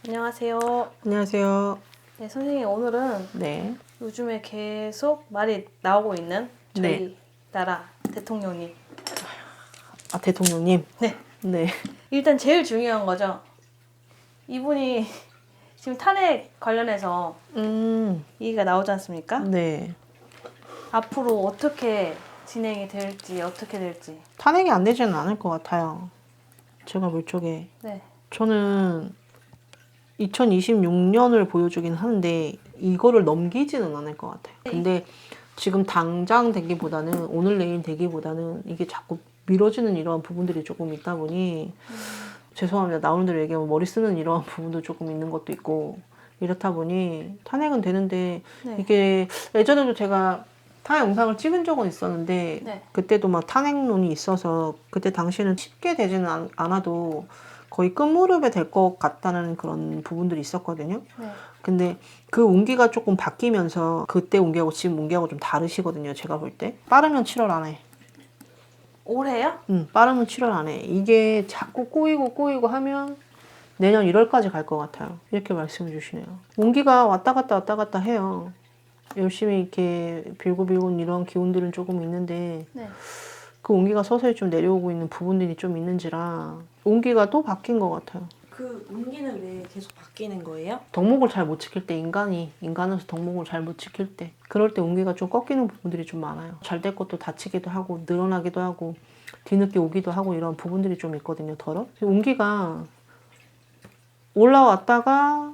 안녕하세요. 안녕하세요. 네, 선생님 오늘은 네. 요즘에 계속 말이 나오고 있는 저희 네. 나라 대통령님. 아, 대통령님. 네. 네. 일단 제일 중요한 거죠. 이분이 지금 탄핵 관련해서 얘기가 나오지 않습니까? 네. 앞으로 어떻게 진행이 될지, 어떻게 될지. 탄핵이 안 되지는 않을 것 같아요. 제가 볼 적에. 네. 저는 2026년을 보여주긴 하는데 이거를 넘기지는 않을 것 같아요. 근데 지금 당장 되기보다는 오늘 내일 되기보다는 이게 자꾸 미뤄지는 이러한 부분들이 조금 있다 보니 죄송합니다. 나오는 대로 얘기하면 머리 쓰는 이러한 부분도 조금 있는 것도 있고 이렇다 보니 탄핵은 되는데 네. 이게 예전에도 제가 탄핵 영상을 찍은 적은 있었는데 네. 그때도 막 탄핵론이 있어서 그때 당시에는 쉽게 되지는 않아도 거의 끝무렵에 될 것 같다는 그런 부분들이 있었거든요. 네. 근데 그 운기가 조금 바뀌면서 그때 운기하고 지금 운기하고 좀 다르시거든요. 제가 볼 때. 빠르면 7월 안에. 올해요? 빠르면 7월 안에. 이게 자꾸 꼬이고 하면 내년 1월까지 갈 것 같아요. 이렇게 말씀해 주시네요. 운기가 왔다 갔다 해요. 열심히 이렇게 빌고 이런 기운들은 조금 있는데 네. 그 운기가 서서히 좀 내려오고 있는 부분들이 좀 있는지라 운기가 또 바뀐 것 같아요. 그 운기는 왜 계속 바뀌는 거예요? 덕목을 잘 못 지킬 때 인간으로서 덕목을 잘 못 지킬 때 그럴 때 운기가 좀 꺾이는 부분들이 좀 많아요. 잘 될 것도 다치기도 하고 늘어나기도 하고 뒤늦게 오기도 하고 이런 부분들이 좀 있거든요. 운기가 올라왔다가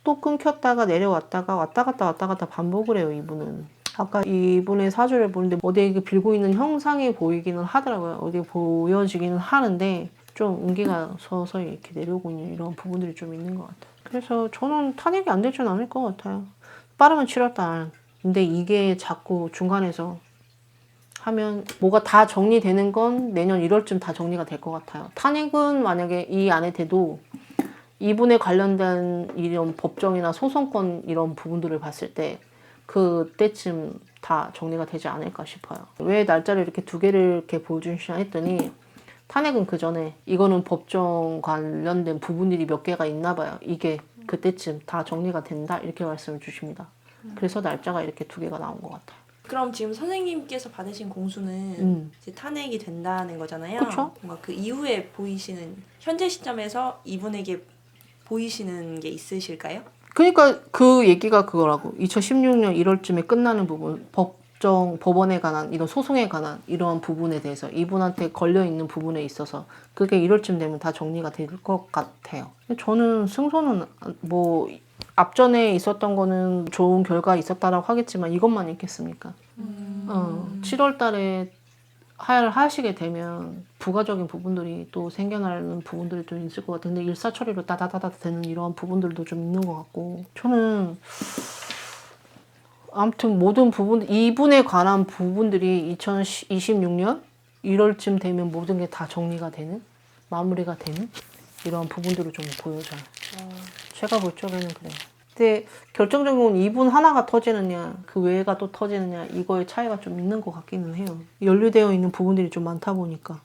또 끊겼다가 내려왔다가 왔다 갔다 반복을 해요. 이분은. 아까 이분의 사주를 보는데 어디에 빌고 있는 형상이 보이기는 하더라고요. 어디에 보여지기는 하는데 좀 운기가 서서히 이렇게 내려오고 있는 이런 부분들이 좀 있는 것 같아요. 그래서 저는 탄핵이 안 되진 않을 것 같아요. 빠르면 7월달. 근데 이게 자꾸 중간에서 하면 뭐가 다 정리되는 건 내년 1월쯤 다 정리가 될 것 같아요. 탄핵은 만약에 이 안에 돼도 이분에 관련된 이런 법정이나 소송권 이런 부분들을 봤을 때 그때쯤 다 정리가 되지 않을까 싶어요. 왜 날짜를 이렇게 두 개를 이렇게 보여주시나 했더니 탄핵은 그 전에 이거는 법정 관련된 부분들이 몇 개가 있나 봐요. 이게 그때쯤 다 정리가 된다 이렇게 말씀을 주십니다. 그래서 날짜가 이렇게 두 개가 나온 것 같아요. 그럼 지금 선생님께서 받으신 공수는 이제 탄핵이 된다는 거잖아요. 그쵸? 뭔가 그 이후에 보이시는 현재 시점에서 이분에게 보이시는 게 있으실까요? 그러니까 그 얘기가 그거라고. 2016년 1월쯤에 끝나는 부분, 법원에 관한 이런 소송에 관한 이러한 부분에 대해서 이분한테 걸려 있는 부분에 있어서 그게 1월쯤 되면 다 정리가 될 것 같아요. 저는 승소는 뭐 앞전에 있었던 거는 좋은 결과 있었다라고 하겠지만 이것만 있겠습니까? 7월 달에 하시게 되면 부가적인 부분들이 또 생겨나는 부분들이 좀 있을 것 같은데 일사처리로 따다다다 되는 이러한 부분들도 좀 있는 것 같고 저는 아무튼 모든 부분 이분에 관한 부분들이 2026년 1월쯤 되면 모든 게 다 정리가 되는 마무리가 되는 이러한 부분들을 좀 보여줘요. 제가 볼 적에는 그래요. 근데 결정적인 건 이분 하나가 터지느냐 그 외가 또 터지느냐 이거의 차이가 좀 있는 것 같기는 해요. 연루되어 있는 부분들이 좀 많다 보니까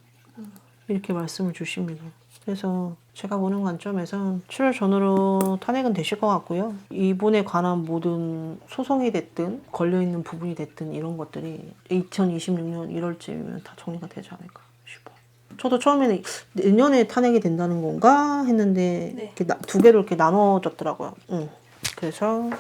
이렇게 말씀을 주십니다. 그래서 제가 보는 관점에서 7월 전후로 탄핵은 되실 것 같고요. 이분에 관한 모든 소송이 됐든 걸려있는 부분이 됐든 이런 것들이 2026년 1월쯤이면 다 정리가 되지 않을까 싶어요. 저도 처음에는 내년에 탄핵이 된다는 건가 했는데 네. 이렇게 두 개로 이렇게 나눠졌더라고요. 그래서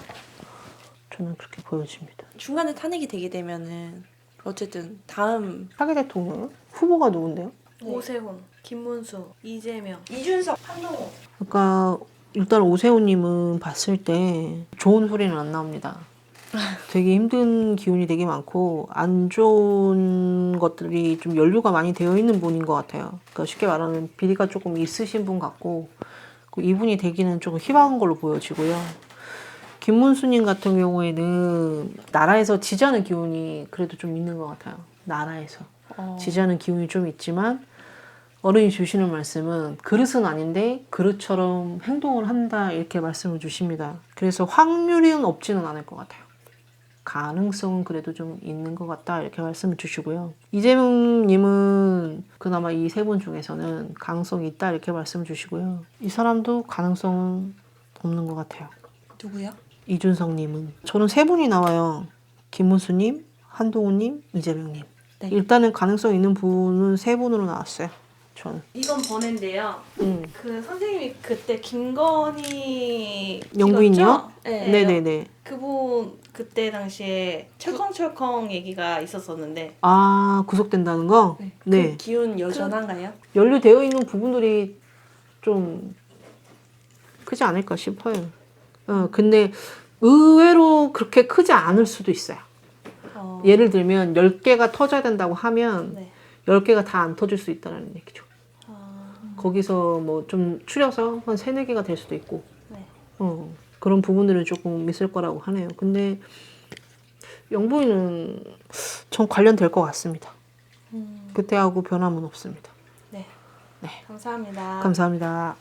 저는 그렇게 보여집니다. 중간에 탄핵이 되게 되면은 어쨌든 다음 차기 대통령 후보가 누군데요? 오세훈, 김문수, 이재명, 이준석, 한동훈. 그러니까 일단 오세훈님은 봤을 때 좋은 소리는 안 나옵니다. 되게 힘든 기운이 되게 많고 안 좋은 것들이 좀 연루가 많이 되어 있는 분인 것 같아요. 그러니까 쉽게 말하면 비리가 조금 있으신 분 같고 이분이 되기는 조금 희박한 걸로 보여지고요. 김문수님 같은 경우에는 나라에서 지지하는 기운이 그래도 좀 있는 것 같아요. 나라에서 지지하는 기운이 좀 있지만 어른이 주시는 말씀은 그릇은 아닌데 그릇처럼 행동을 한다 이렇게 말씀을 주십니다. 그래서 확률은 없지는 않을 것 같아요. 가능성은 그래도 좀 있는 것 같다 이렇게 말씀을 주시고요. 이재명님은 그나마 이 세 분 중에서는 가능성이 있다 이렇게 말씀을 주시고요. 이 사람도 가능성은 없는 것 같아요. 누구요? 이준성님은. 저는 세 분이 나와요. 김문수님, 한동훈님, 이재명님. 네. 일단은 가능성 있는 분은 세 분으로 나왔어요. 저는. 이건 번외인데요. 그 선생님이 그때 김건희 영부인요? 찍었죠? 네. 네네네. 그분 그때 당시에 철컹철컹 얘기가 있었었는데 아, 구속된다는 거? 네. 네. 그 기운 여전한가요? 연루되어 있는 부분들이 좀 크지 않을까 싶어요. 근데 의외로 그렇게 크지 않을 수도 있어요. 예를 들면 10개가 터져야 된다고 하면 네. 10개가 다 안 터질 수 있다는 얘기죠. 아, 거기서 뭐 좀 추려서 한 3, 4개가 될 수도 있고 네. 그런 부분들은 조금 있을 거라고 하네요. 근데 영부인은 전 관련될 것 같습니다. 그때하고 변함은 없습니다. 네. 네. 감사합니다. 감사합니다.